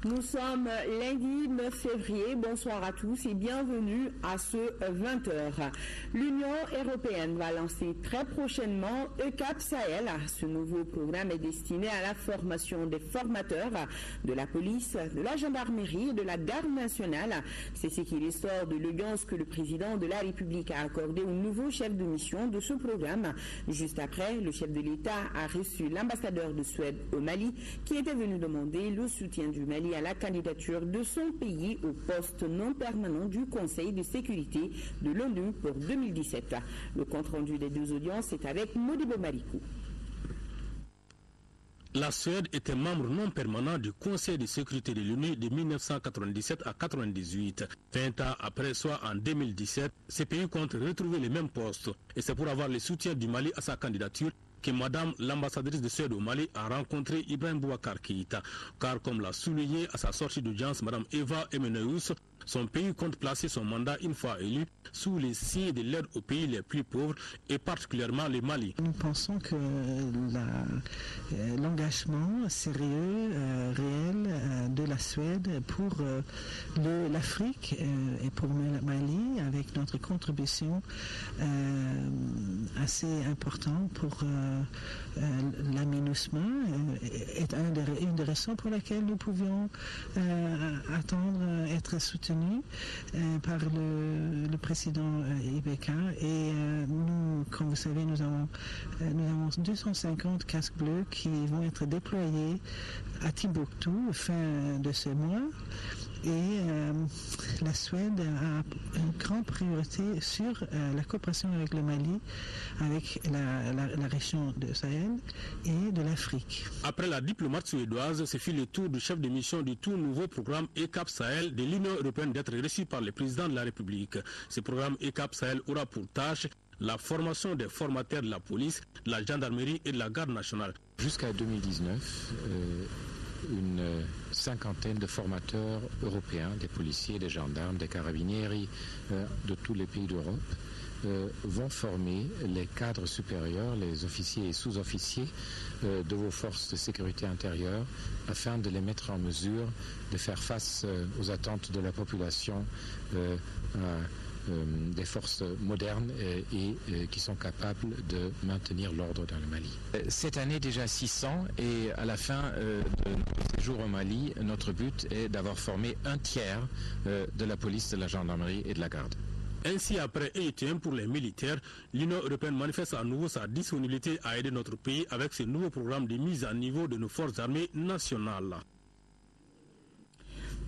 Nous sommes lundi 9 février. Bonsoir à tous et bienvenue à ce 20h. L'Union européenne va lancer très prochainement ECAP Sahel. Ce nouveau programme est destiné à la formation des formateurs de la police, de la gendarmerie et de la garde nationale. C'est ce qui ressort de l'audience que le président de la République a accordé au nouveau chef de mission de ce programme. Juste après, le chef de l'État a reçu l'ambassadeur de Suède au Mali qui était venu demander le soutien du Mali à la candidature de son pays au poste non permanent du Conseil de sécurité de l'ONU pour 2017. Le compte-rendu des deux audiences est avec Modibo Marikou. La Suède était membre non permanent du Conseil de sécurité de l'ONU de 1997 à 1998. 20 ans après, soit en 2017, ces pays comptent retrouver les mêmes postes. Et c'est pour avoir le soutien du Mali à sa candidature que Madame l'ambassadrice de Suède au Mali a rencontré Ibrahim Boubacar Keïta. Car comme l'a souligné à sa sortie d'audience Madame Eva Emeneus, son pays compte placer son mandat une fois élu sous les signes de l'aide aux pays les plus pauvres et particulièrement le Mali. Nous pensons que l'engagement sérieux, réel de la Suède pour l'Afrique et pour le Mali avec notre contribution assez importante pour la MINUSMA est une des raisons pour lesquelles nous pouvions attendre être soutenus par le président Ibeka et nous, comme vous savez, nous avons 250 casques bleus qui vont être déployés à Timbuktu fin de ce mois et la Suède a une grande priorité sur la coopération avec le Mali, avec la région de Sahel et de l'Afrique. Après la diplomate suédoise, ce fut le tour du chef de mission du tout nouveau programme ECAP Sahel de l'Union européenne d'être reçu par le président de la République. Ce programme ECAP Sahel aura pour tâche la formation des formateurs de la police, de la gendarmerie et de la garde nationale. Jusqu'à 2019, une cinquantaine de formateurs européens, des policiers, des gendarmes, des carabinieri de tous les pays d'Europe vont former les cadres supérieurs, les officiers et sous-officiers de vos forces de sécurité intérieure afin de les mettre en mesure de faire face aux attentes de la population des forces modernes et qui sont capables de maintenir l'ordre dans le Mali. Cette année déjà 600 et à la fin de notre séjour au Mali, notre but est d'avoir formé un tiers de la police, de la gendarmerie et de la garde. Ainsi, après EUTM pour les militaires, l'Union européenne manifeste à nouveau sa disponibilité à aider notre pays avec ce nouveau programme de mise à niveau de nos forces armées nationales.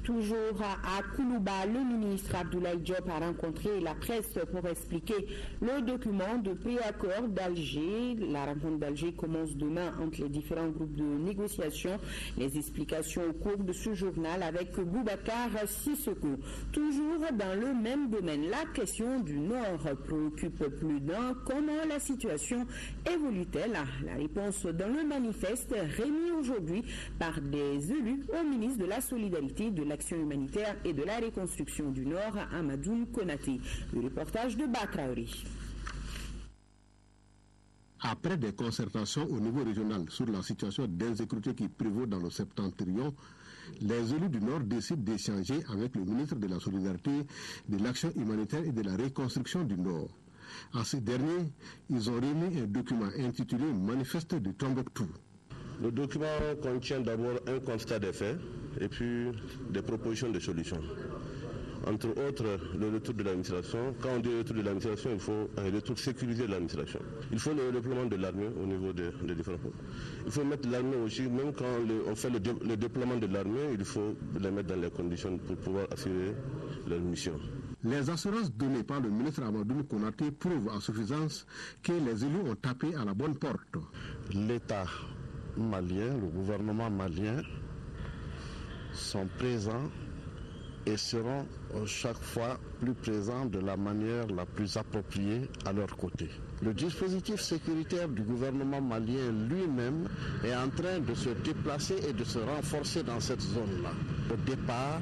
Toujours à Koulouba, le ministre Abdoulaye Diop a rencontré la presse pour expliquer le document de pré-accord d'Alger. La rencontre d'Alger commence demain entre les différents groupes de négociation. Les explications au cours de ce journal avec Boubacar Sissoko. Toujours dans le même domaine, la question du Nord préoccupe plus d'un. Comment la situation évolue-t-elle? La réponse dans le manifeste remis aujourd'hui par des élus au ministre de la Solidarité, de l'Action humanitaire et de la reconstruction du Nord, Amadou Konaté. Le reportage de Batraori. Après des concertations au niveau régional sur la situation d'insécurité qui prévaut dans le septentrion, les élus du Nord décident d'échanger avec le ministre de la Solidarité, de l'Action humanitaire et de la reconstruction du Nord. À ce dernier, ils ont remis un document intitulé Manifeste de Tombouctou. Le document contient d'abord un constat des faits et puis des propositions de solutions. Entre autres, le retour de l'administration. Quand on dit retour de l'administration, il faut un retour sécurisé de l'administration. Il faut le déploiement de l'armée au niveau des différents points. Il faut mettre l'armée aussi, même quand on fait le déploiement de l'armée, il faut les mettre dans les conditions pour pouvoir assurer leur mission. Les assurances données par le ministre Amadou Konaté prouvent en suffisance que les élus ont tapé à la bonne porte. L'État malien, le gouvernement malien sont présents et seront chaque fois plus présents de la manière la plus appropriée à leur côté. Le dispositif sécuritaire du gouvernement malien lui-même est en train de se déplacer et de se renforcer dans cette zone-là. Au départ,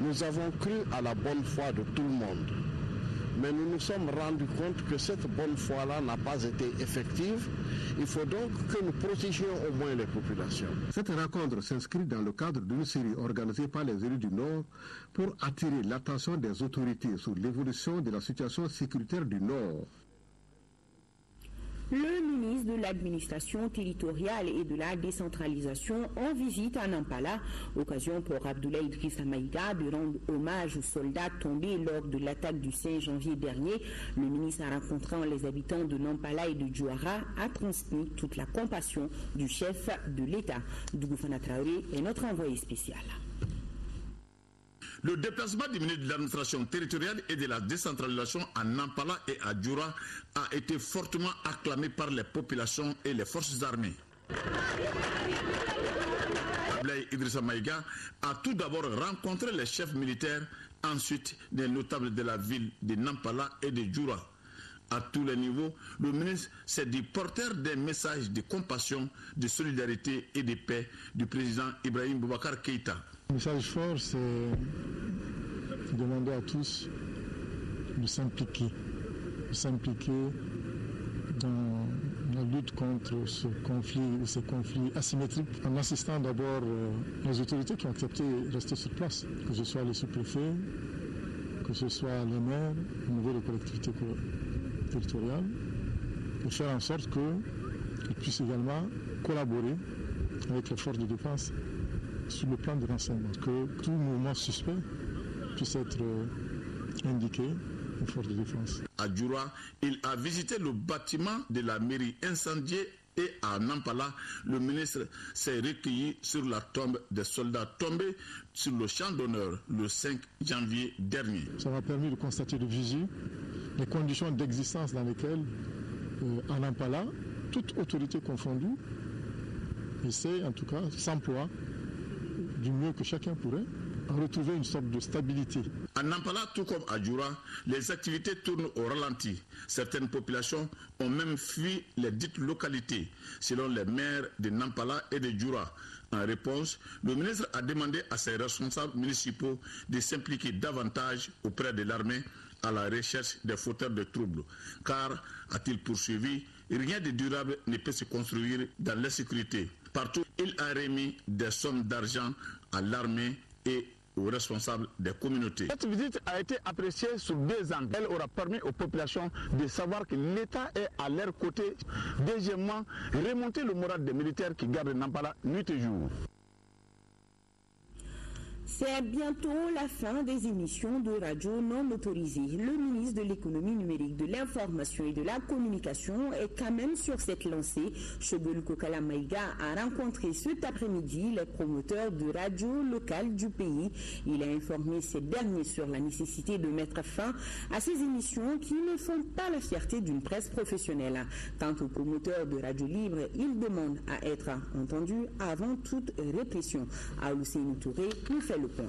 nous avons cru à la bonne foi de tout le monde. Mais nous nous sommes rendus compte que cette bonne foi-là n'a pas été effective. Il faut donc que nous protégions au moins les populations. Cette rencontre s'inscrit dans le cadre d'une série organisée par les élus du Nord pour attirer l'attention des autorités sur l'évolution de la situation sécuritaire du Nord. Le ministre de l'administration territoriale et de la décentralisation en visite à Nampala, occasion pour Abdoulaye Idrissa Maïga de rendre hommage aux soldats tombés lors de l'attaque du 5 janvier dernier. Le ministre, a rencontrant les habitants de Nampala et de Djouara, a transmis toute la compassion du chef de l'État. Dougoufana Traoré est notre envoyé spécial. Le déplacement du ministre de l'administration territoriale et de la décentralisation à Nampala et à Djoura a été fortement acclamé par les populations et les forces armées. Abdoulaye Idrissa Maïga a tout d'abord rencontré les chefs militaires, ensuite des notables de la ville de Nampala et de Djoura. À tous les niveaux, le ministre s'est dit porteur des messages de compassion, de solidarité et de paix du président Ibrahim Boubacar Keïta. Le message fort, c'est demander à tous de s'impliquer dans la lutte contre ce conflit ou ces conflits asymétriques, en assistant d'abord les autorités qui ont accepté de rester sur place, que ce soit les sous-préfets, que ce soit les maires, au niveau des collectivités territoriales, pour faire en sorte qu'ils puissent également collaborer avec les forces de défense sur le plan de renseignement, que tout mouvement suspect puisse être indiqué aux forces de défense. À Djoura, il a visité le bâtiment de la mairie incendié et à Nampala, le ministre s'est recueilli sur la tombe des soldats tombés sur le champ d'honneur le 5 janvier dernier. Ça m'a permis de constater de visu les conditions d'existence dans lesquelles, à Nampala, toute autorité confondue, essaie en tout cas, s'emploie du mieux que chacun pourrait, à retrouver une sorte de stabilité. À Nampala, tout comme à Djoura, les activités tournent au ralenti. Certaines populations ont même fui les dites localités, selon les maires de Nampala et de Djoura. En réponse, le ministre a demandé à ses responsables municipaux de s'impliquer davantage auprès de l'armée à la recherche des fauteurs de troubles. Car, a-t-il poursuivi, rien de durable ne peut se construire dans l'insécurité. Partout, il a remis des sommes d'argent à l'armée et aux responsables des communautés. Cette visite a été appréciée sur 2 ans. Elle aura permis aux populations de savoir que l'État est à leur côté. Deuxièmement, remonter le moral des militaires qui gardent Nampala nuit et jour. C'est bientôt la fin des émissions de radio non autorisées. Le ministre de l'économie numérique, de l'information et de la communication est quand même sur cette lancée. Choguel Kokala Maïga a rencontré cet après-midi les promoteurs de radio locales du pays. Il a informé ces derniers sur la nécessité de mettre fin à ces émissions qui ne font pas la fierté d'une presse professionnelle. Quant aux promoteurs de radio libre, ils demandent à être entendus avant toute répression. Aousseinou Touré nous fait le point.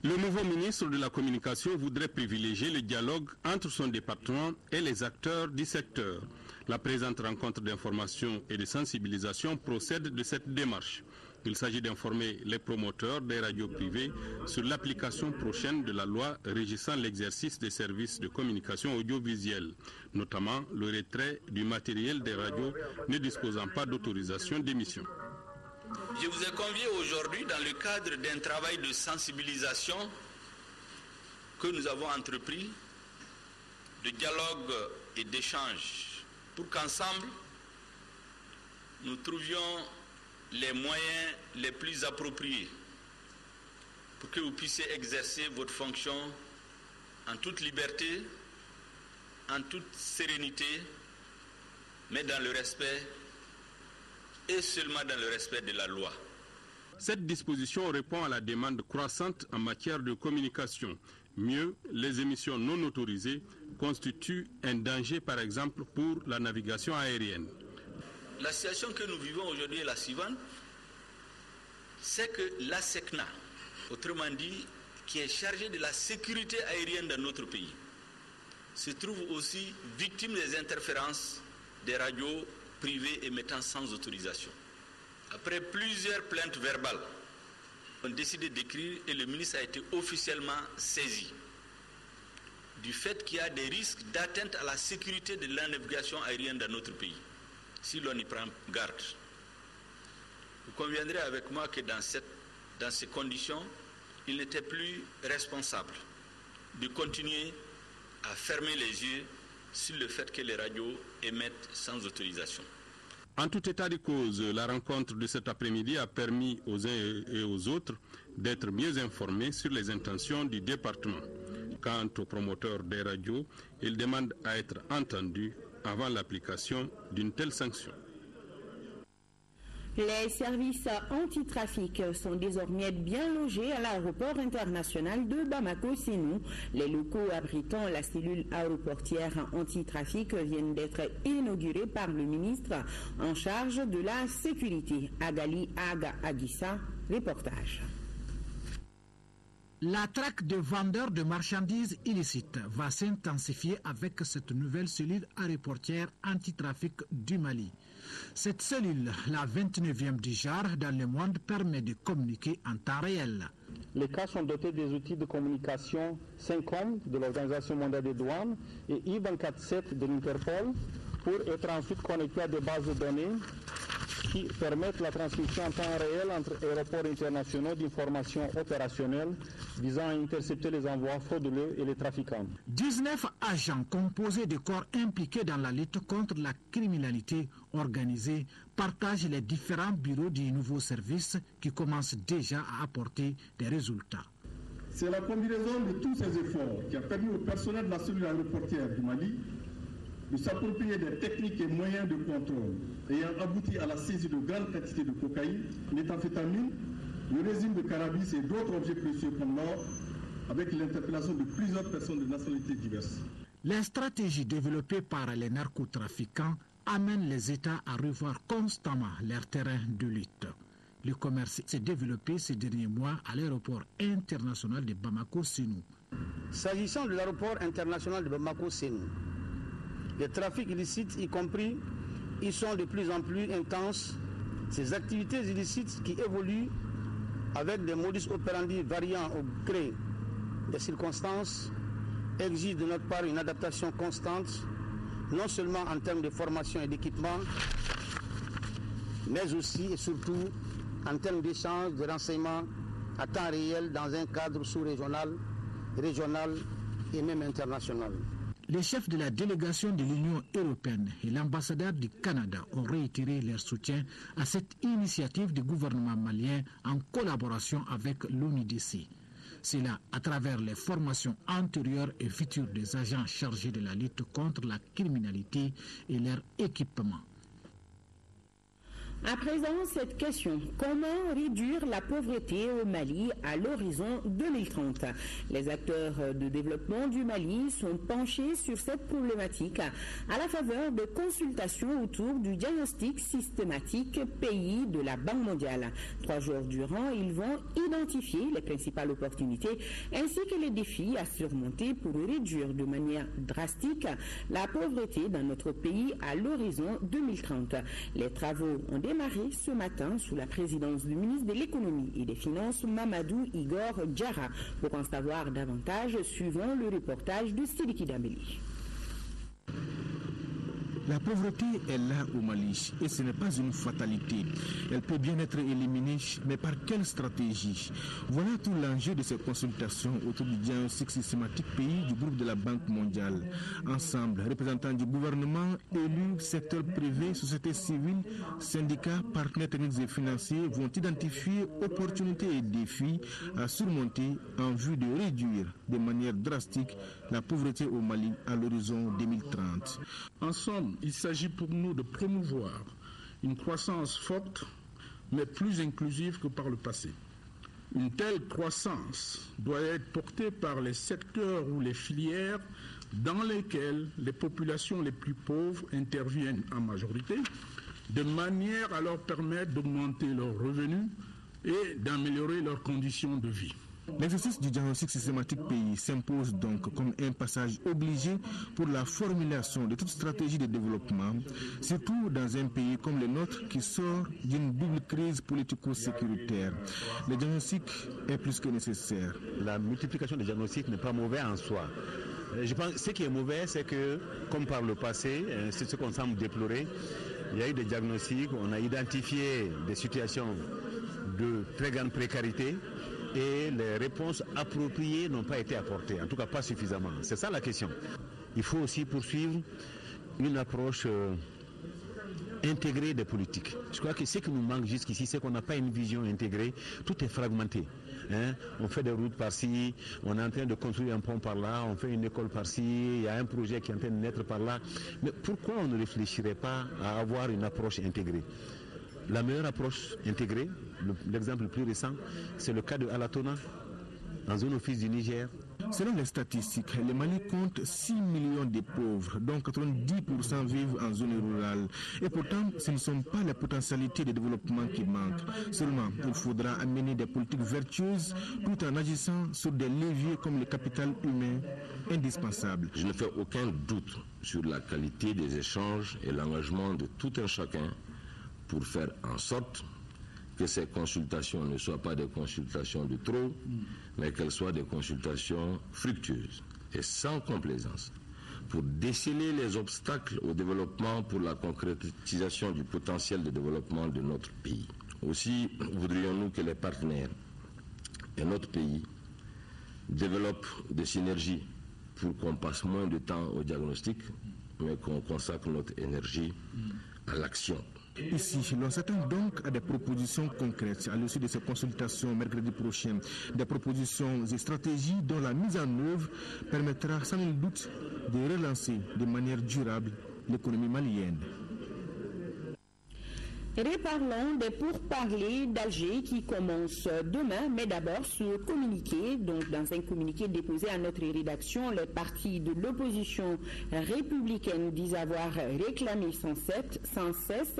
Le nouveau ministre de la Communication voudrait privilégier le dialogue entre son département et les acteurs du secteur. La présente rencontre d'information et de sensibilisation procède de cette démarche. Il s'agit d'informer les promoteurs des radios privées sur l'application prochaine de la loi régissant l'exercice des services de communication audiovisuelle, notamment le retrait du matériel des radios ne disposant pas d'autorisation d'émission. Je vous ai convié aujourd'hui dans le cadre d'un travail de sensibilisation que nous avons entrepris, de dialogue et d'échange, pour qu'ensemble, nous trouvions les moyens les plus appropriés pour que vous puissiez exercer votre fonction en toute liberté, en toute sérénité, mais dans le respect et seulement dans le respect de la loi. Cette disposition répond à la demande croissante en matière de communication. Mieux, les émissions non autorisées constituent un danger, par exemple, pour la navigation aérienne. La situation que nous vivons aujourd'hui est la suivante, c'est que l'ASECNA, autrement dit, qui est chargée de la sécurité aérienne dans notre pays, se trouve aussi victime des interférences des radios privées émettant sans autorisation. Après plusieurs plaintes verbales, on a décidé d'écrire et le ministre a été officiellement saisi. du fait qu'il y a des risques d'atteinte à la sécurité de la navigation aérienne dans notre pays, si l'on y prend garde. Vous conviendrez avec moi que dans ces conditions, il n'était plus responsable de continuer à fermer les yeux sur le fait que les radios émettent sans autorisation. En tout état de cause, la rencontre de cet après-midi a permis aux uns et aux autres d'être mieux informés sur les intentions du département. Quant aux promoteurs des radios, ils demandent à être entendus avant l'application d'une telle sanction. Les services anti-trafic sont désormais bien logés à l'aéroport international de Bamako-Sénou. Les locaux abritant la cellule aéroportière anti-trafic viennent d'être inaugurés par le ministre en charge de la sécurité, Agali Aga Agissa. Reportage. La traque de vendeurs de marchandises illicites va s'intensifier avec cette nouvelle cellule aéroportière anti-trafic du Mali. Cette cellule, la 29e du genre dans le monde, permet de communiquer en temps réel. Les cas sont dotés des outils de communication SYNCOM de l'Organisation mondiale des douanes et I247 de l'Interpol pour être ensuite connectés à des bases de données qui permettent la transmission en temps réel entre aéroports internationaux d'informations opérationnelles visant à intercepter les envois frauduleux et les trafiquants. 19 agents composés de corps impliqués dans la lutte contre la criminalité organisée partagent les différents bureaux du nouveau service qui commence déjà à apporter des résultats. C'est la combinaison de tous ces efforts qui a permis au personnel de la cellule aéroportière du Mali de s'approprier des techniques et moyens de contrôle ayant abouti à la saisie de grandes quantités de cocaïne, méthamphétamine, le résine de cannabis et d'autres objets précieux comme l'or, avec l'interpellation de plusieurs personnes de nationalités diverses. Les stratégies développées par les narcotrafiquants amènent les États à revoir constamment leur terrain de lutte. Le commerce s'est développé ces derniers mois à l'aéroport international de Bamako-Sénou. S'agissant de l'aéroport international de Bamako-Sénou, les trafics illicites, y compris, ils sont de plus en plus intenses. Ces activités illicites qui évoluent avec des modus operandi variant au gré des circonstances exigent de notre part une adaptation constante, non seulement en termes de formation et d'équipement, mais aussi et surtout en termes d'échange, de renseignements à temps réel dans un cadre sous-régional, régional et même international. Les chefs de la délégation de l'Union européenne et l'ambassadeur du Canada ont réitéré leur soutien à cette initiative du gouvernement malien en collaboration avec l'ONUDC. C'est là à travers les formations antérieures et futures des agents chargés de la lutte contre la criminalité et leur équipement. À présent, cette question, comment réduire la pauvreté au Mali à l'horizon 2030? Les acteurs de développement du Mali sont penchés sur cette problématique à la faveur de consultations autour du diagnostic systématique pays de la Banque mondiale. 3 jours durant, ils vont identifier les principales opportunités ainsi que les défis à surmonter pour réduire de manière drastique la pauvreté dans notre pays à l'horizon 2030. Les travaux ont démarré ce matin sous la présidence du ministre de l'économie et des finances Mamadou Igor Diarra. Pour en savoir davantage, suivons le reportage de Sidiki Dambeli. La pauvreté est là au Mali et ce n'est pas une fatalité. Elle peut bien être éliminée, mais par quelle stratégie? Voilà tout l'enjeu de ces consultations autour du diagnostic systématique pays du groupe de la Banque mondiale. Ensemble, représentants du gouvernement, élus, secteur privé, société civile, syndicats, partenaires techniques et financiers vont identifier opportunités et défis à surmonter en vue de réduire de manière drastique la pauvreté au Mali à l'horizon 2030. En somme, il s'agit pour nous de promouvoir une croissance forte, mais plus inclusive que par le passé. Une telle croissance doit être portée par les secteurs ou les filières dans lesquels les populations les plus pauvres interviennent en majorité, de manière à leur permettre d'augmenter leurs revenus et d'améliorer leurs conditions de vie. L'exercice du diagnostic systématique pays s'impose donc comme un passage obligé pour la formulation de toute stratégie de développement, surtout dans un pays comme le nôtre qui sort d'une double crise politico-sécuritaire. Le diagnostic est plus que nécessaire. La multiplication des diagnostics n'est pas mauvais en soi. Je pense que ce qui est mauvais, c'est que, comme par le passé, c'est ce qu'on semble déplorer, il y a eu des diagnostics, on a identifié des situations de très grande précarité et les réponses appropriées n'ont pas été apportées, en tout cas pas suffisamment. C'est ça la question. Il faut aussi poursuivre une approche intégrée des politiques. Je crois que ce qui nous manque jusqu'ici, c'est qu'on n'a pas une vision intégrée, tout est fragmenté. On fait des routes par-ci, on est en train de construire un pont par-là, on fait une école par-ci, il y a un projet qui est en train de naître par-là. Mais pourquoi on ne réfléchirait pas à avoir une approche intégrée? La meilleure approche intégrée, l'exemple le plus récent, c'est le cas de Alatona, en zone office du Niger. Selon les statistiques, le Mali compte 6 millions de pauvres, dont 90% vivent en zone rurale. Et pourtant, ce ne sont pas les potentialités de développement qui manquent. Seulement, il faudra amener des politiques vertueuses tout en agissant sur des leviers comme le capital humain indispensable. Je ne fais aucun doute sur la qualité des échanges et l'engagement de tout un chacun pour faire en sorte que ces consultations ne soient pas des consultations de trop, mais qu'elles soient des consultations fructueuses et sans complaisance, pour déceler les obstacles au développement pour la concrétisation du potentiel de développement de notre pays. Aussi, voudrions-nous que les partenaires et notre pays développent des synergies pour qu'on passe moins de temps au diagnostic, mais qu'on consacre notre énergie à l'action. Ici, l'on s'attend donc à des propositions concrètes à l'issue de ces consultations mercredi prochain. Des propositions et stratégies dont la mise en œuvre permettra sans nul doute de relancer de manière durable l'économie malienne. Reparlons des pourparlers d'Alger qui commencent demain, mais d'abord ce communiqué. Donc, dans un communiqué déposé à notre rédaction, les partis de l'opposition républicaine disent avoir réclamé sans cesse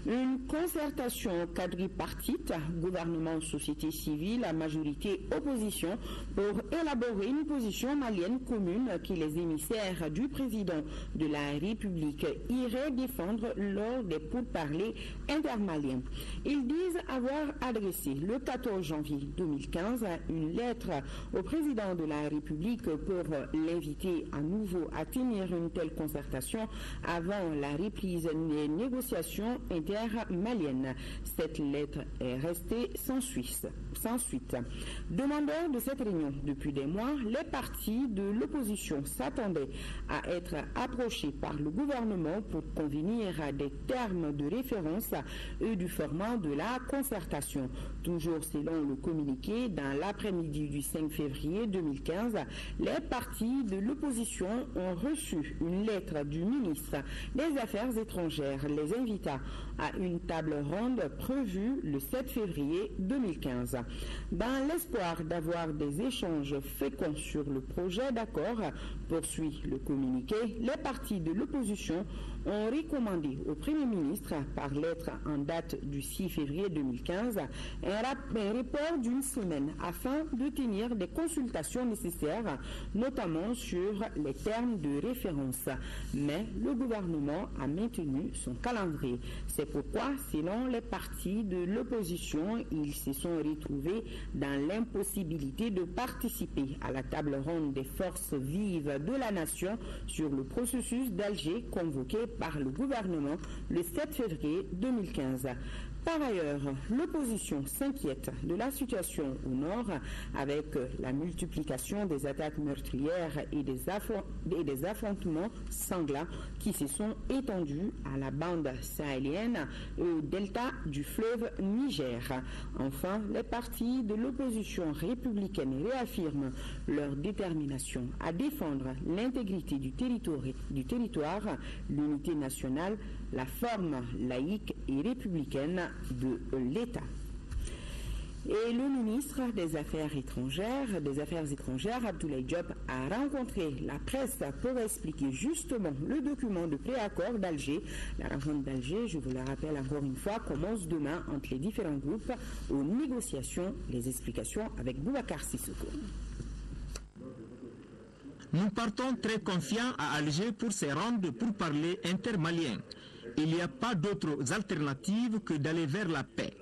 une concertation quadripartite, gouvernement, société civile, majorité, opposition, pour élaborer une position malienne commune que les émissaires du président de la République iraient défendre lors des pourparlers intermaliens. Ils disent avoir adressé le 14 janvier 2015 une lettre au président de la République pour l'inviter à nouveau à tenir une telle concertation avant la reprise des négociations intermaliennes. Cette lettre est restée sans suite. Demandeurs de cette réunion depuis des mois, les partis de l'opposition s'attendaient à être approchés par le gouvernement pour convenir à des termes de référence et du format de la concertation. Toujours selon le communiqué, dans l'après-midi du 5 février 2015, les partis de l'opposition ont reçu une lettre du ministre des Affaires étrangères les invitant à une table ronde prévue le 7 février 2015. Dans l'espoir d'avoir des échanges féconds sur le projet d'accord, poursuit le communiqué, les partis de l'opposition ont recommandé au Premier ministre, par lettre en date du 6 février 2015, un report d'une semaine afin de tenir des consultations nécessaires, notamment sur les termes de référence. Mais le gouvernement a maintenu son calendrier. C'est pourquoi, selon les partis de l'opposition, ils se sont retrouvés dans l'impossibilité de participer à la table ronde des forces vives de la nation sur le processus d'Alger convoqué par le gouvernement le 7 février 2015. Par ailleurs, l'opposition s'inquiète de la situation au nord avec la multiplication des attaques meurtrières et des affrontements sanglants qui se sont étendus à la bande sahélienne et au delta du fleuve Niger. Enfin, les partis de l'opposition républicaine réaffirment leur détermination à défendre l'intégrité du territoire, l'unité nationale, la forme laïque et républicaine de l'État. Et le ministre des Affaires étrangères, Abdoulaye Diop, a rencontré la presse pour expliquer justement le document de préaccord d'Alger. La rencontre d'Alger, je vous le rappelle encore une fois, commence demain entre les différents groupes aux négociations. Les explications avec Boubacar Sissoko. Nous partons très confiants à Alger pour ces rondes pour parler intermaliens. Il n'y a pas d'autres alternatives que d'aller vers la paix.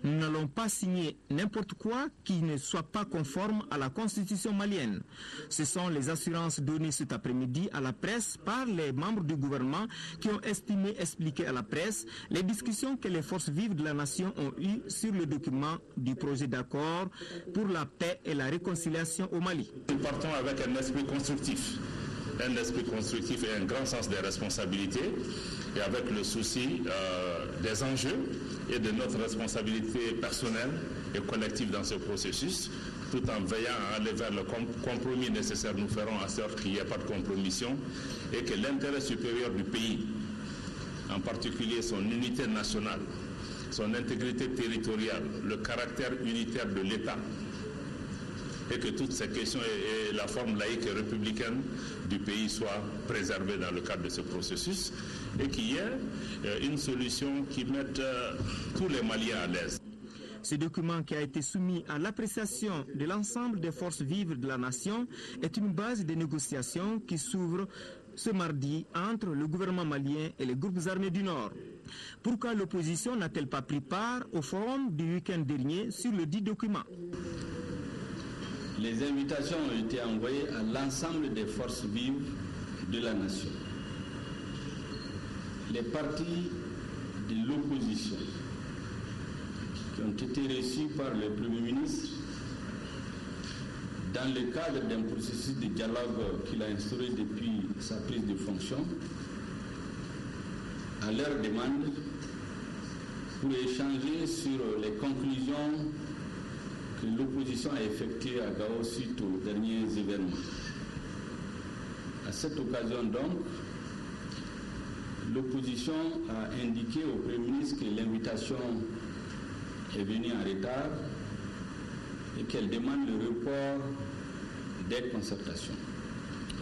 Nous n'allons pas signer n'importe quoi qui ne soit pas conforme à la constitution malienne. Ce sont les assurances données cet après-midi à la presse par les membres du gouvernement qui ont estimé expliquer à la presse les discussions que les forces vives de la nation ont eues sur le document du projet d'accord pour la paix et la réconciliation au Mali. Nous partons avec un esprit constructif et un grand sens des responsabilités, et avec le souci des enjeux et de notre responsabilité personnelle et collective dans ce processus, tout en veillant à aller vers le compromis nécessaire. Nous ferons en sorte qu'il n'y ait pas de compromission et que l'intérêt supérieur du pays, en particulier son unité nationale, son intégrité territoriale, le caractère unitaire de l'État, et que toutes ces questions et la forme laïque et républicaine du pays soient préservées dans le cadre de ce processus, et qu'il y ait une solution qui mette tous les Maliens à l'aise. Ce document qui a été soumis à l'appréciation de l'ensemble des forces vives de la nation est une base de négociations qui s'ouvre ce mardi entre le gouvernement malien et les groupes armés du Nord. Pourquoi l'opposition n'a-t-elle pas pris part au forum du week-end dernier sur le dit document? Les invitations ont été envoyées à l'ensemble des forces vives de la nation. Les partis de l'opposition qui ont été reçus par le Premier ministre dans le cadre d'un processus de dialogue qu'il a instauré depuis sa prise de fonction, à leur demande pour échanger sur les conclusions que l'opposition a effectuées à Gao suite aux derniers événements. À cette occasion donc, l'opposition a indiqué au Premier ministre que l'invitation est venue en retard et qu'elle demande le report des concertations.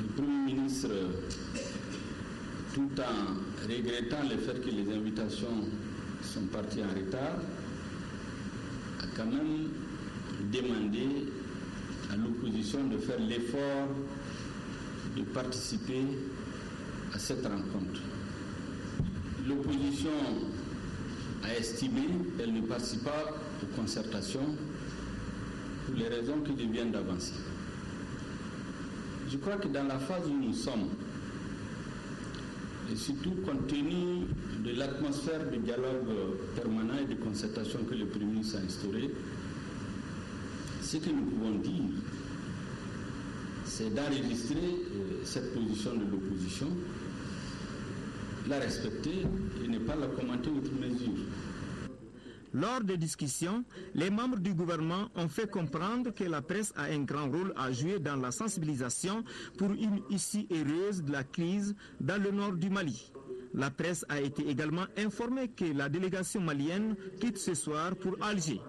Le Premier ministre, tout en regrettant le fait que les invitations sont parties en retard, a quand même demandé à l'opposition de faire l'effort de participer à cette rencontre. L'opposition a estimé qu'elle ne participe pas aux concertations pour les raisons que je viens d'avancer. Je crois que dans la phase où nous sommes, et surtout compte tenu de l'atmosphère de dialogue permanent et de concertation que le Premier ministre a instauré, ce que nous pouvons dire, c'est d'enregistrer cette position de l'opposition, la respecter et ne pas la commenter outre mesure. Lors des discussions, les membres du gouvernement ont fait comprendre que la presse a un grand rôle à jouer dans la sensibilisation pour une issue heureuse de la crise dans le nord du Mali. La presse a été également informée que la délégation malienne quitte ce soir pour Alger.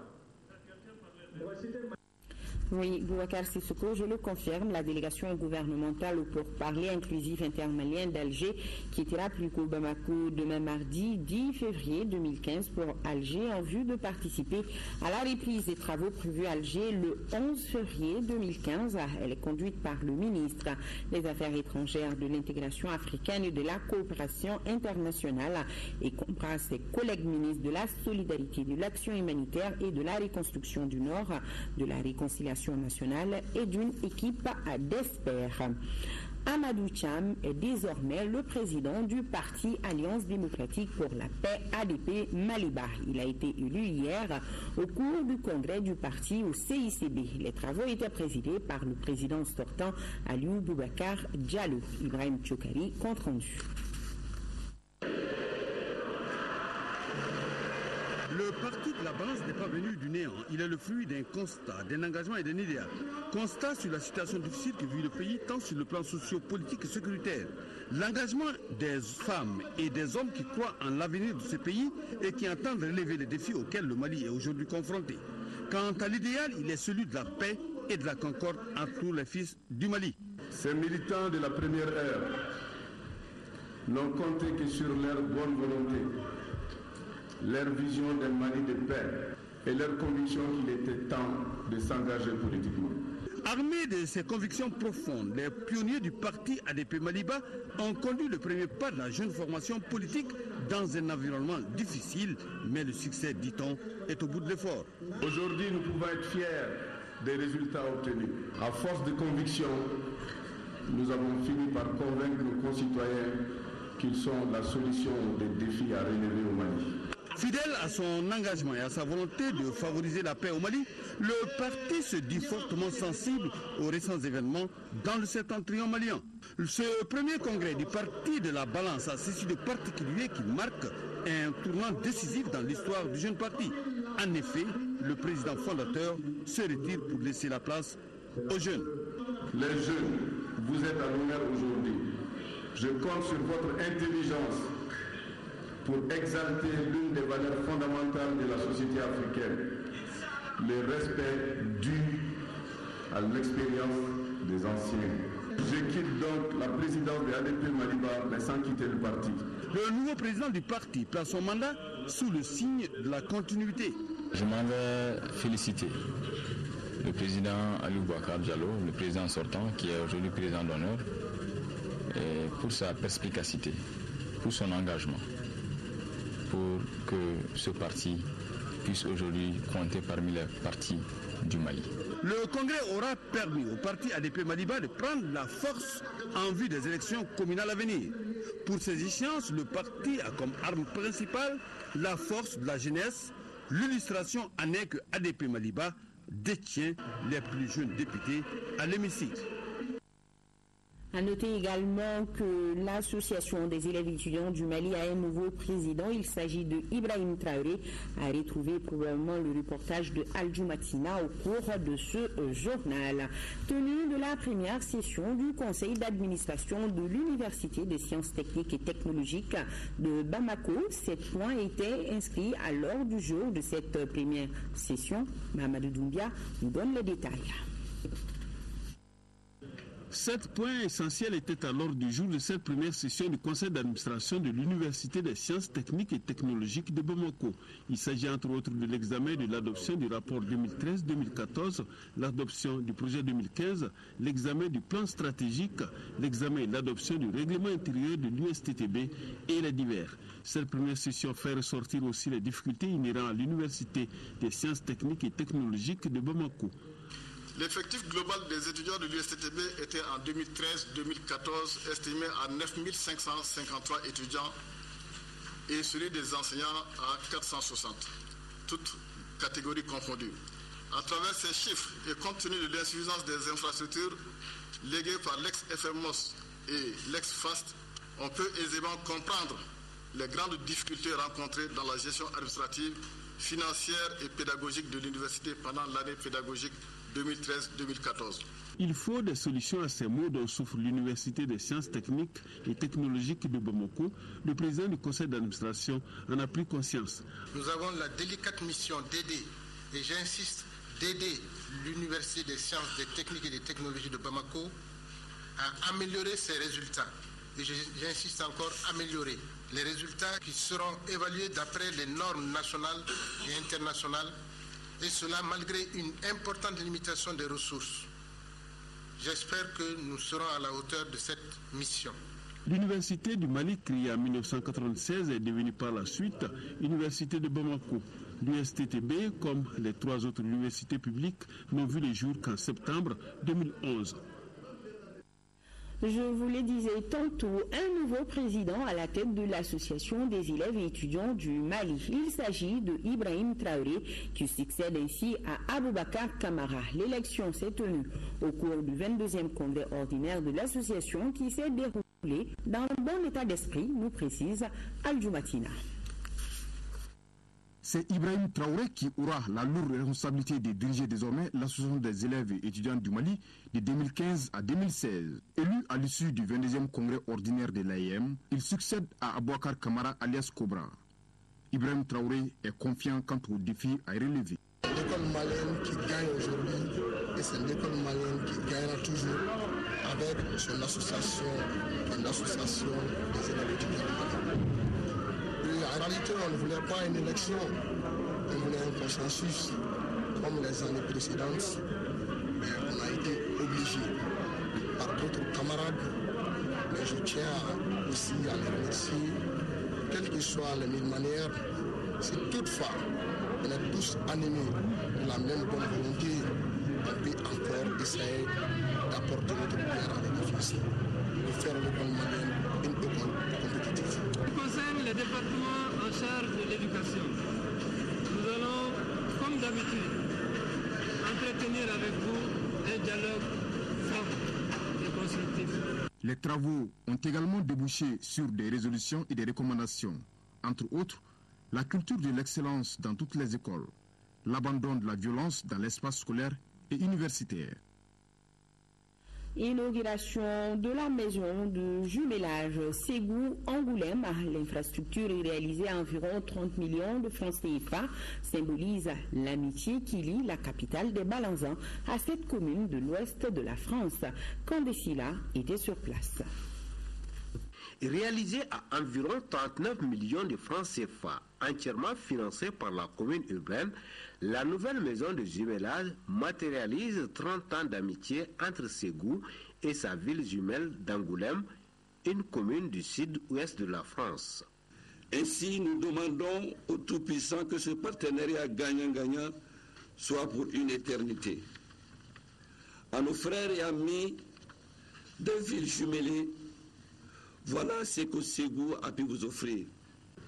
Oui, Boubacar Sissoko, je le confirme, la délégation gouvernementale au pourparlers inclusif intermalien d'Alger quittera plus qu'au Bamako demain mardi 10 février 2015 pour Alger en vue de participer à la reprise des travaux prévus à Alger le 11 février 2015. Elle est conduite par le ministre des Affaires étrangères, de l'intégration africaine et de la coopération internationale et comprend ses collègues ministres de la solidarité, de l'action humanitaire et de la reconstruction du Nord, de la réconciliation nationale et d'une équipe d'experts. Amadou Cham est désormais le président du parti Alliance démocratique pour la paix ADP Maliba. Il a été élu hier au cours du congrès du parti au CICB. Les travaux étaient présidés par le président sortant Aliou Boubacar Diallo. Ibrahim Tchokari, compte rendu. Le parti de la balance n'est pas venu du néant. Il est le fruit d'un constat, d'un engagement et d'un idéal. Constat sur la situation difficile que vit le pays, tant sur le plan socio-politique que sécuritaire. L'engagement des femmes et des hommes qui croient en l'avenir de ce pays et qui entendent relever les défis auxquels le Mali est aujourd'hui confronté. Quant à l'idéal, il est celui de la paix et de la concorde entre tous les fils du Mali. Ces militants de la première ère n'ont compté que sur leur bonne volonté, leur vision d'un Mali de paix et leur conviction qu'il était temps de s'engager politiquement. Armés de ces convictions profondes, les pionniers du parti ADP Maliba ont conduit le premier pas de la jeune formation politique dans un environnement difficile, mais le succès, dit-on, est au bout de l'effort. Aujourd'hui, nous pouvons être fiers des résultats obtenus. À force de conviction, nous avons fini par convaincre nos concitoyens qu'ils sont la solution des défis à relever au Mali. Fidèle à son engagement et à sa volonté de favoriser la paix au Mali, le parti se dit fortement sensible aux récents événements dans le septentrion malien. Ce premier congrès du parti de la balance a ceci de particulier qui marque un tournant décisif dans l'histoire du jeune parti. En effet, le président fondateur se retire pour laisser la place aux jeunes. Les jeunes, vous êtes à l'honneur aujourd'hui. Je compte sur votre intelligence pour exalter l'une des valeurs fondamentales de la société africaine, le respect dû à l'expérience des anciens. Je quitte donc la présidence de ADP Maliba, mais sans quitter le parti. Le nouveau président du parti place son mandat sous le signe de la continuité. Je m'en vais féliciter le président Ali Boubacar Diallo, le président sortant, qui est aujourd'hui président d'honneur, pour sa perspicacité, pour son engagement, pour que ce parti puisse aujourd'hui compter parmi les partis du Mali. Le congrès aura permis au parti ADP Maliba de prendre la force en vue des élections communales à venir. Pour ces échéances, le parti a comme arme principale la force de la jeunesse. L'illustration en est que ADP Maliba détient les plus jeunes députés à l'hémicycle. À noter également que l'association des élèves étudiants du Mali a un nouveau président. Il s'agit de Ibrahim Traoré. À retrouver probablement le reportage de Al-Jumatina au cours de ce journal. Tenue de la première session du conseil d'administration de l'Université des sciences techniques et technologiques de Bamako, 7 points étaient inscrits à l'ordre du jour de cette première session. Mahamadou Doumbia nous donne les détails. 7 points essentiels étaient à l'ordre du jour de cette première session du conseil d'administration de l'Université des sciences techniques et technologiques de Bamako. Il s'agit entre autres de l'examen et de l'adoption du rapport 2013-2014, l'adoption du projet 2015, l'examen du plan stratégique, l'examen et l'adoption du règlement intérieur de l'USTTB et les divers. Cette première session fait ressortir aussi les difficultés inhérentes à l'Université des sciences techniques et technologiques de Bamako. L'effectif global des étudiants de l'USTTB était en 2013-2014 estimé à 9 553 étudiants et celui des enseignants à 460, toutes catégories confondues. À travers ces chiffres et compte tenu de l'insuffisance des infrastructures léguées par l'ex-FMOS et l'ex-FAST, on peut aisément comprendre les grandes difficultés rencontrées dans la gestion administrative, financière et pédagogique de l'université pendant l'année pédagogique 2013-2014. Il faut des solutions à ces maux dont souffre l'Université des sciences techniques et technologiques de Bamako. Le président du conseil d'administration en a pris conscience. Nous avons la délicate mission d'aider, et j'insiste, d'aider l'Université des sciences, des techniques et des technologies de Bamako à améliorer ses résultats. Et j'insiste encore, améliorer les résultats qui seront évalués d'après les normes nationales et internationales, et cela malgré une importante limitation des ressources. J'espère que nous serons à la hauteur de cette mission. L'Université du Mali, créée en 1996, est devenue par la suite Université de Bamako. L'USTTB, comme les 3 autres universités publiques, n'ont vu le jour qu'en septembre 2011. Je vous le disais tantôt, un nouveau président à la tête de l'association des élèves et étudiants du Mali. Il s'agit de Ibrahim Traoré qui succède ainsi à Aboubakar Kamara. L'élection s'est tenue au cours du 22e congrès ordinaire de l'association qui s'est déroulé dans un bon état d'esprit, nous précise Al-Jumatina. C'est Ibrahim Traoré qui aura la lourde responsabilité de diriger désormais l'association des élèves et étudiants du Mali de 2015 à 2016. Élu à l'issue du 22e congrès ordinaire de l'AIM, il succède à Aboubakar Kamara alias Cobra. Ibrahim Traoré est confiant quant aux défis à relever. L'école malienne qui gagne aujourd'hui, et c'est l'école malienne qui gagnera toujours avec son association, l'association des élèves et étudiants du Mali. En réalité, on ne voulait pas une élection, on voulait un consensus comme les années précédentes. mais on a été obligé par d'autres camarades. Mais je tiens aussi à les remercier, quelles que soient les mille manières. Si toutefois on est tous animés de la même bonne volonté, on peut encore essayer d'apporter notre pierre à l'édifice, de faire l'école malienne une école compétitive. Ce qui concerne le département en charge de l'éducation, nous allons, comme d'habitude, entretenir avec vous un dialogue franc et constructif. Les travaux ont également débouché sur des résolutions et des recommandations, entre autres la culture de l'excellence dans toutes les écoles, l'abandon de la violence dans l'espace scolaire et universitaire. Inauguration de la maison de jumelage Ségou-Angoulême. L'infrastructure est réalisée à environ 30 millions de francs CFA, symbolise l'amitié qui lie la capitale des Balanzans à cette commune de l'ouest de la France. Candessila était sur place. Réalisé à environ 39 millions de francs CFA, entièrement financé par la commune urbaine, la nouvelle maison de jumelage matérialise 30 ans d'amitié entre Ségou et sa ville jumelle d'Angoulême, une commune du sud-ouest de la France. Ainsi, nous demandons au Tout-Puissant que ce partenariat gagnant-gagnant soit pour une éternité. À nos frères et amis des villes jumelées, voilà ce que Ségou a pu vous offrir.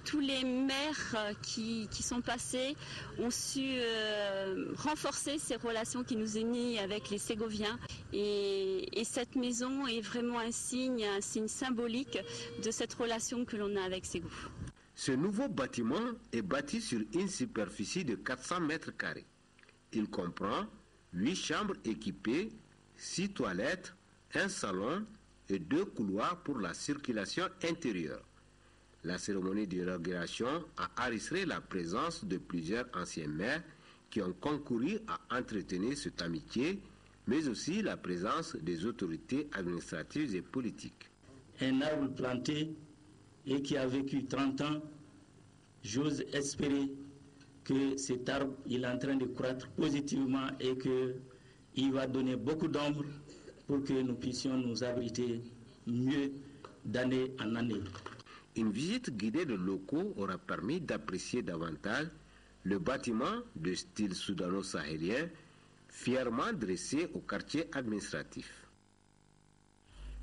Tous les maires qui sont passés ont su renforcer ces relations qui nous unissent avec les Ségoviens. Et cette maison est vraiment un signe symbolique de cette relation que l'on a avec Ségou. Ce nouveau bâtiment est bâti sur une superficie de 400 mètres carrés. Il comprend 8 chambres équipées, 6 toilettes, un salon et 2 couloirs pour la circulation intérieure. La cérémonie d'inauguration a enregistré la présence de plusieurs anciens maires qui ont concouru à entretenir cette amitié, mais aussi la présence des autorités administratives et politiques. Un arbre planté et qui a vécu 30 ans, j'ose espérer que cet arbre il est en train de croître positivement et qu'il va donner beaucoup d'ombre pour que nous puissions nous abriter mieux d'année en année. Une visite guidée de locaux aura permis d'apprécier davantage le bâtiment de style soudano-sahélien, fièrement dressé au quartier administratif.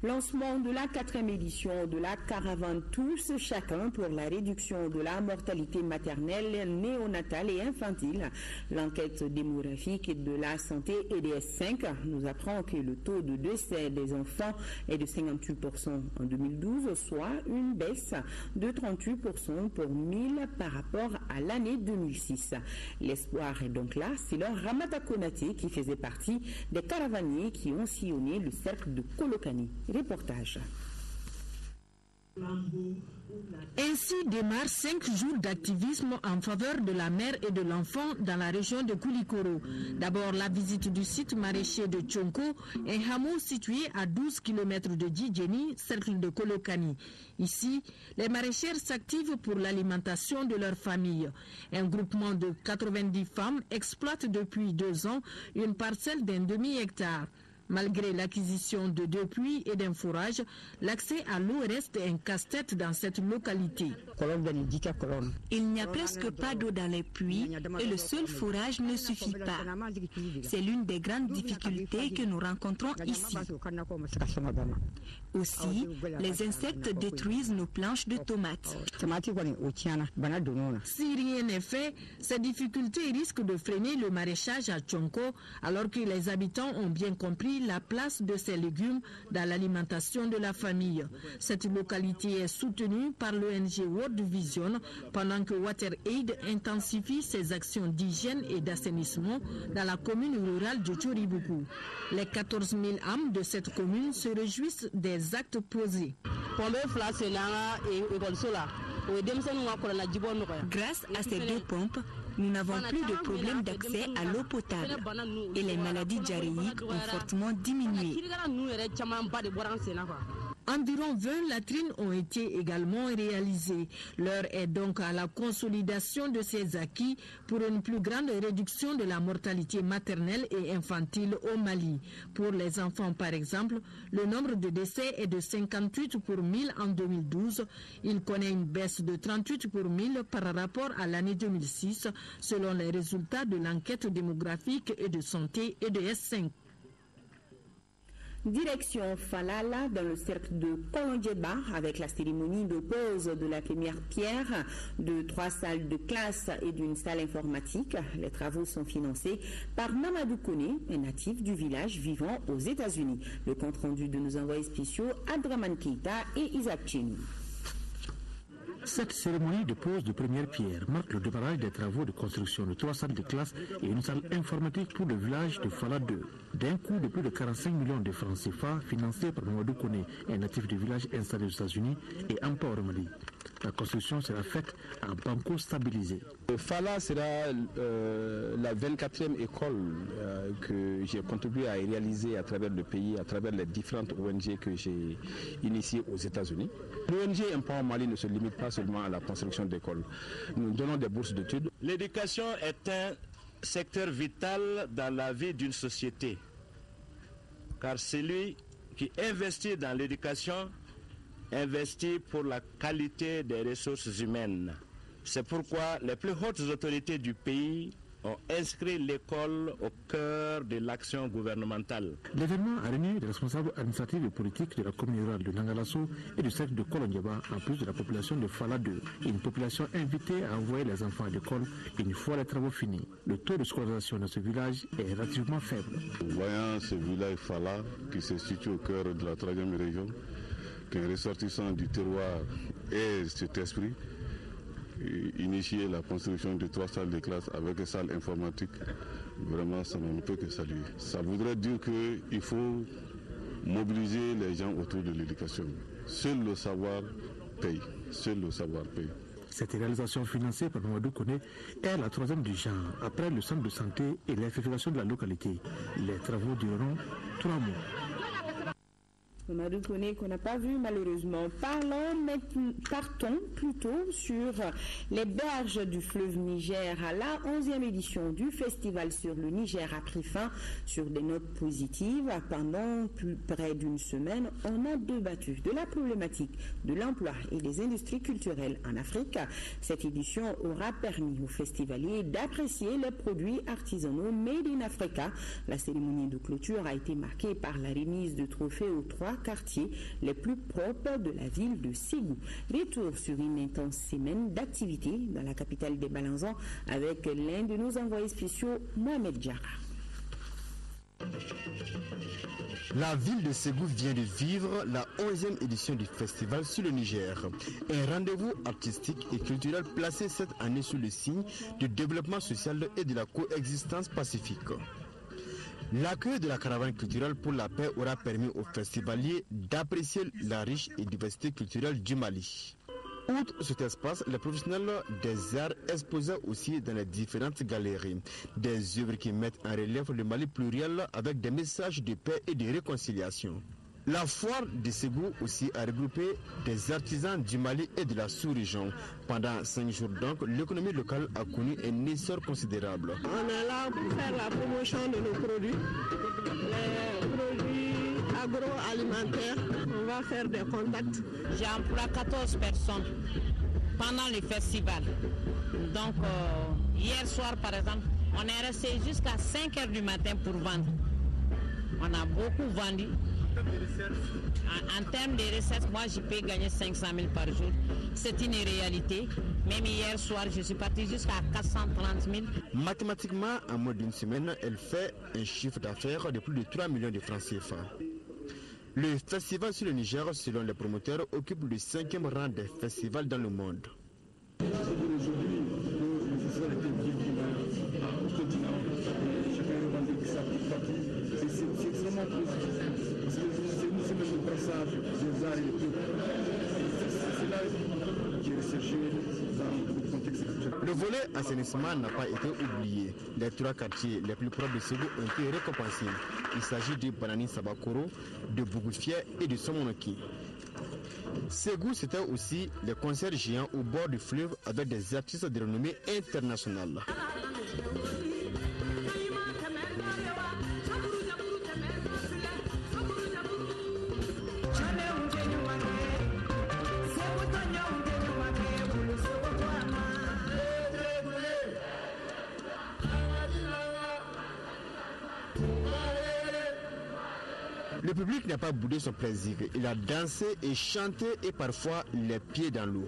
Lancement de la 4e édition de la caravane Tous Chacun pour la réduction de la mortalité maternelle, néonatale et infantile. L'enquête démographique de la santé EDS5 nous apprend que le taux de décès des enfants est de 58% en 2012, soit une baisse de 38% pour 1000 par rapport à l'année 2006. L'espoir est donc là, c'est leur Ramata Konaté qui faisait partie des caravaniers qui ont sillonné le cercle de Kolokani. Reportage. Ainsi démarrent 5 jours d'activisme en faveur de la mère et de l'enfant dans la région de Koulikoro. D'abord la visite du site maraîcher de Tchonko, un hameau situé à 12 km de Djidjeni, cercle de Kolokani. Ici, les maraîchères s'activent pour l'alimentation de leur famille. Un groupement de 90 femmes exploite depuis 2 ans une parcelle d'un demi-hectare. Malgré l'acquisition de 2 puits et d'un forage, l'accès à l'eau reste un casse-tête dans cette localité. Il n'y a presque pas d'eau dans les puits et le seul forage ne suffit pas. C'est l'une des grandes difficultés que nous rencontrons ici. Aussi, les insectes détruisent nos planches de tomates. Si rien n'est fait, ces difficultés risquent de freiner le maraîchage à Tchonko, alors que les habitants ont bien compris la place de ces légumes dans l'alimentation de la famille. Cette localité est soutenue par l'ONG World Vision pendant que WaterAid intensifie ses actions d'hygiène et d'assainissement dans la commune rurale de Tchoribuku. Les 14 000 âmes de cette commune se réjouissent des actes posés. Grâce à ces 2 pompes, nous n'avons plus de problème d'accès à l'eau potable et les maladies diarrhéiques ont fortement diminué. Environ 20 latrines ont été également réalisées. L'heure est donc à la consolidation de ces acquis pour une plus grande réduction de la mortalité maternelle et infantile au Mali. Pour les enfants, par exemple, le nombre de décès est de 58 pour 1000 en 2012. Il connaît une baisse de 38 pour 1000 par rapport à l'année 2006, selon les résultats de l'enquête démographique et de santé et de S5. Direction Falala dans le cercle de Kolonjeba avec la cérémonie de pose de la première pierre de 3 salles de classe et d'une salle informatique. Les travaux sont financés par Mamadou Kone, un natif du village vivant aux États-Unis. Le compte rendu de nos envoyés spéciaux Adraman Keita et Isaac Cheni. Cette cérémonie de pose de première pierre marque le démarrage des travaux de construction de 3 salles de classe et une salle informatique pour le village de Fala 2, d'un coût de plus de 45 millions de francs CFA financé par Mamadou Kone, un natif du village installé aux États-Unis et Empower Mali. La construction sera faite en banco stabilisé. Fala sera la 24e école que j'ai contribué à réaliser à travers le pays, à travers les différentes ONG que j'ai initiées aux États-Unis. L'ONG Empower Mali ne se limite pas seulement à la construction d'écoles. Nous donnons des bourses d'études. L'éducation est un secteur vital dans la vie d'une société, car celui qui investit dans l'éducation investit pour la qualité des ressources humaines. C'est pourquoi les plus hautes autorités du pays ont inscrit l'école au cœur de l'action gouvernementale. L'événement a réuni des responsables administratifs et politiques de la commune rurale de Nangalasso et du cercle de Kolonjeba, en plus de la population de Fala 2, une population invitée à envoyer les enfants à l'école une fois les travaux finis. Le taux de scolarisation dans ce village est relativement faible. Voyant ce village Fala, qui se situe au cœur de la 3e région, qu'un ressortissant du terroir ait cet esprit, initier la construction de 3 salles de classe avec une salle informatique, vraiment ça ne peut que saluer. Ça voudrait dire qu'il faut mobiliser les gens autour de l'éducation. Seul le savoir paye. Seul le savoir paye. Cette réalisation financée par Mamadou Kone est la 3e du genre, après le centre de santé et l'électrification de la localité. Les travaux dureront 3 mois. Mamadou Kone qu'on n'a pas vu malheureusement. Partons plutôt sur les berges du fleuve Niger. À la 11e édition du festival sur le Niger a pris fin sur des notes positives. Pendant près d'une semaine, on a débattu de la problématique de l'emploi et des industries culturelles en Afrique. Cette édition aura permis aux festivaliers d'apprécier les produits artisanaux made in Africa. La cérémonie de clôture a été marquée par la remise de trophées aux 3 quartiers les plus propres de la ville de Ségou. Retour sur une intense semaine d'activité dans la capitale des Balanzans avec l'un de nos envoyés spéciaux, Mohamed Diarra. La ville de Ségou vient de vivre la 11e édition du festival sur le Niger. Un rendez-vous artistique et culturel placé cette année sous le signe du développement social et de la coexistence pacifique. L'accueil de la caravane culturelle pour la paix aura permis aux festivaliers d'apprécier la riche et diversité culturelle du Mali. Outre cet espace, les professionnels des arts exposaient aussi dans les différentes galeries des œuvres qui mettent en relief le Mali pluriel avec des messages de paix et de réconciliation. La foire de Ségou aussi a regroupé des artisans du Mali et de la sous-région. Pendant 5 jours donc, l'économie locale a connu un essor considérable. On est là pour faire la promotion de nos produits, les produits agroalimentaires. On va faire des contacts. J'emploie 14 personnes pendant le festival. Donc, hier soir, par exemple, on est resté jusqu'à 5 heures du matin pour vendre. On a beaucoup vendu. En termes de recettes, moi je peux gagner 500 000 par jour. C'est une réalité. Même hier soir, je suis parti jusqu'à 430 000. Mathématiquement, en moins d'une semaine, elle fait un chiffre d'affaires de plus de 3 millions de francs CFA. Le festival sur le Niger, selon les promoteurs, occupe le 5e rang des festivals dans le monde. Le volet assainissement n'a pas été oublié. Les 3 quartiers les plus propres de Ségou ont été récompensés. Il s'agit de Banani Sabakoro, de Bougoufier et de Somonoki. Ségou, c'était aussi les concerts géants au bord du fleuve avec des artistes de renommée internationale. Le public n'a pas boudé son plaisir. Il a dansé et chanté et parfois les pieds dans l'eau.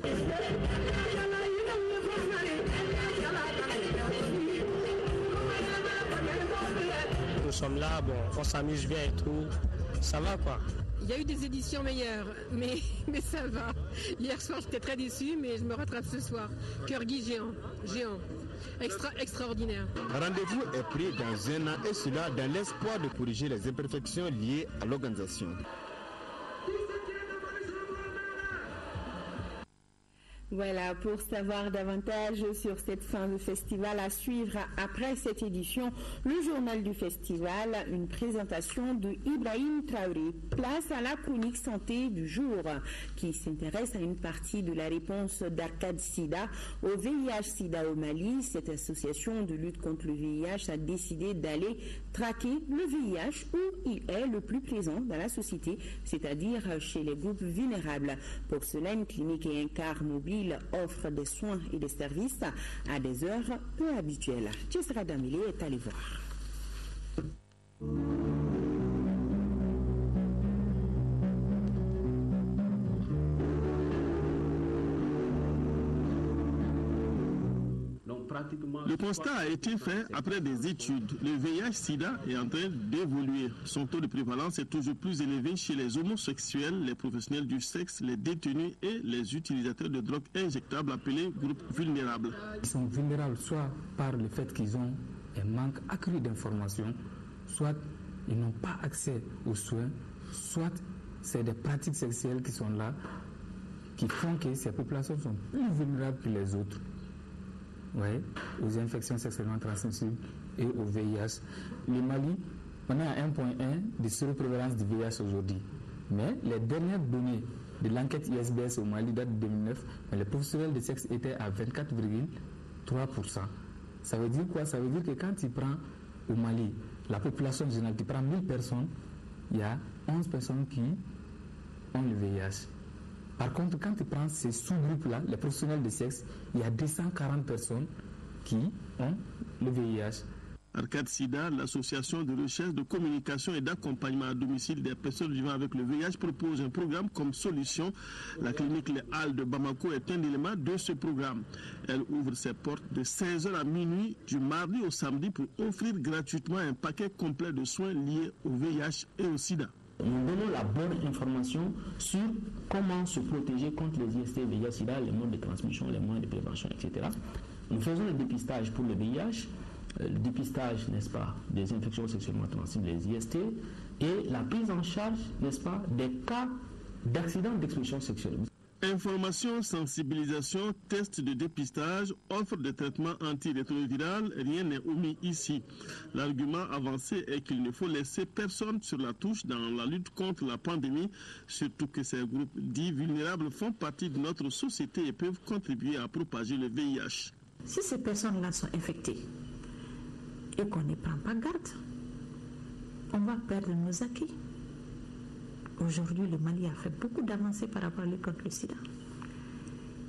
Nous sommes là, bon, on s'amuse bien et tout. Ça va quoi. Il y a eu des éditions meilleures, mais ça va. Hier soir, j'étais très déçue, mais je me rattrape ce soir. Cœur Guy géant. Extraordinaire. Rendez-vous est pris dans un an et cela dans l'espoir de corriger les imperfections liées à l'organisation. Voilà, pour savoir davantage sur cette fin de festival à suivre après cette édition, le journal du festival, une présentation de Ibrahim Traoré. Place à la chronique santé du jour, qui s'intéresse à une partie de la réponse d'Arcade Sida au VIH-Sida au Mali. Cette association de lutte contre le VIH a décidé d'aller traquer le VIH où il est le plus présent dans la société, c'est-à-dire chez les groupes vulnérables. Pour cela, une clinique et un car mobile offrent des soins et des services à des heures peu habituelles. Tchesra Damile est allé voir. Le constat a été fait après des études. Le VIH-Sida est en train d'évoluer. Son taux de prévalence est toujours plus élevé chez les homosexuels, les professionnels du sexe, les détenus et les utilisateurs de drogues injectables appelés groupes vulnérables. Ils sont vulnérables soit par le fait qu'ils ont un manque accru d'informations, soit ils n'ont pas accès aux soins, soit c'est des pratiques sexuelles qui sont là, qui font que ces populations sont plus vulnérables que les autres. Oui, aux infections sexuellement transmissibles et au VIH. Le Mali, on est à 1,1 de séroprévalence du VIH aujourd'hui. Mais les dernières données de l'enquête ISBS au Mali datent de 2009, mais les professionnels de sexe étaient à 24,3%. Ça veut dire quoi? Ça veut dire que quand tu prends au Mali la population générale, tu prends 1000 personnes, il y a 11 personnes qui ont le VIH. Par contre, quand tu prends ces sous-groupes-là, les professionnels de sexe, il y a 240 personnes qui ont le VIH. Arcade Sida, l'association de recherche, de communication et d'accompagnement à domicile des personnes vivant avec le VIH, propose un programme comme solution. La clinique Les Halles de Bamako est un élément de ce programme. Elle ouvre ses portes de 16h à minuit du mardi au samedi pour offrir gratuitement un paquet complet de soins liés au VIH et au Sida. Nous donnons la bonne information sur comment se protéger contre les IST, VIH, SIDA, les modes de transmission, les moyens de prévention, etc. Nous faisons le dépistage pour le VIH, le dépistage, n'est-ce pas, des infections sexuellement transmissibles, les IST, et la prise en charge, n'est-ce pas, des cas d'accidents d'exposition sexuelle. Information, sensibilisation, tests de dépistage, offre de traitement antirétroviral, rien n'est omis ici. L'argument avancé est qu'il ne faut laisser personne sur la touche dans la lutte contre la pandémie, surtout que ces groupes dits vulnérables font partie de notre société et peuvent contribuer à propager le VIH. Si ces personnes-là sont infectées et qu'on ne prend pas garde, on va perdre nos acquis. Aujourd'hui, le Mali a fait beaucoup d'avancées par rapport à lutte contre le sida.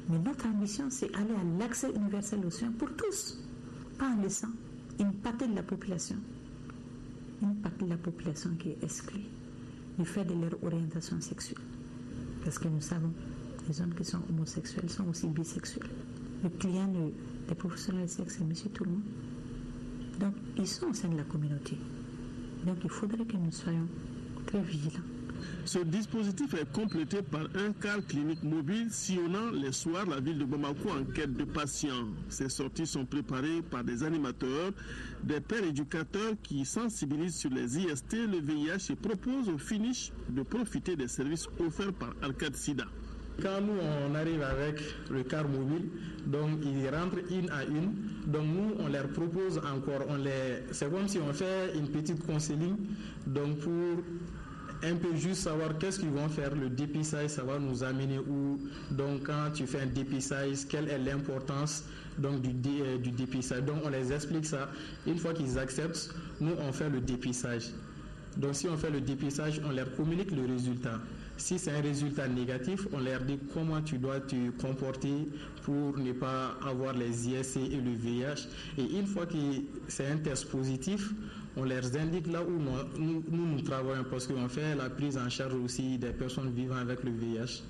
Mais notre ambition, c'est aller à l'accès universel aux soins pour tous, pas en laissant une partie de la population qui est exclue du fait de leur orientation sexuelle. Parce que nous savons, les hommes qui sont homosexuels sont aussi bisexuels. Le client des professionnels de sexe, c'est monsieur tout le monde. Donc, ils sont au sein de la communauté. Donc, il faudrait que nous soyons très vigilants. Ce dispositif est complété par un car clinique mobile sillonnant les soirs la ville de Bamako en quête de patients. Ces sorties sont préparées par des animateurs, des pères éducateurs qui sensibilisent sur les IST, le VIH et proposent au finish de profiter des services offerts par Arcade Sida. Quand nous, on arrive avec le car mobile, donc ils rentrent une à une. Donc nous, on leur propose encore, c'est comme si on fait une petite counseling, donc pour un peu juste savoir qu'est-ce qu'ils vont faire. Le dépistage, ça va nous amener où. Donc quand tu fais un dépistage, quelle est l'importance donc du dépistage. Donc on les explique ça. Une fois qu'ils acceptent, nous on fait le dépistage. Donc si on fait le dépistage, on leur communique le résultat. Si c'est un résultat négatif, on leur dit comment tu dois te comporter pour ne pas avoir les IST et le VIH. Et une fois que c'est un test positif, on leur indique là où nous travaillons, parce qu'on fait la prise en charge aussi des personnes vivant avec le VIH.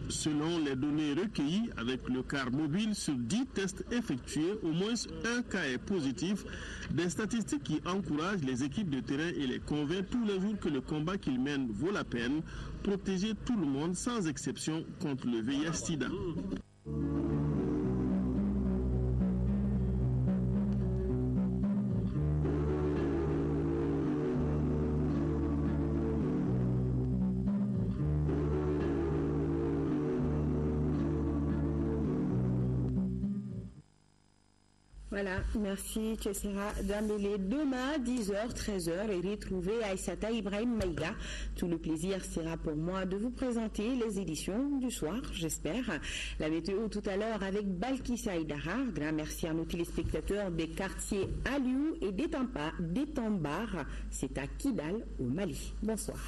Selon les données recueillies avec le car mobile, sur 10 tests effectués, au moins un cas est positif. Des statistiques qui encouragent les équipes de terrain et les convainquent tous les jours que le combat qu'ils mènent vaut la peine. Protéger tout le monde sans exception contre le VIH-Sida. Voilà, merci Tchessera Dambélé. Demain, 10h, 13h, et retrouvez Aïssata Ibrahim Maïga. Tout le plaisir sera pour moi de vous présenter les éditions du soir, j'espère. La météo tout à l'heure avec Balkissa Aïdara. Grand merci à nos téléspectateurs des quartiers Aliou et d'Étambar. C'est à Kidal, au Mali. Bonsoir.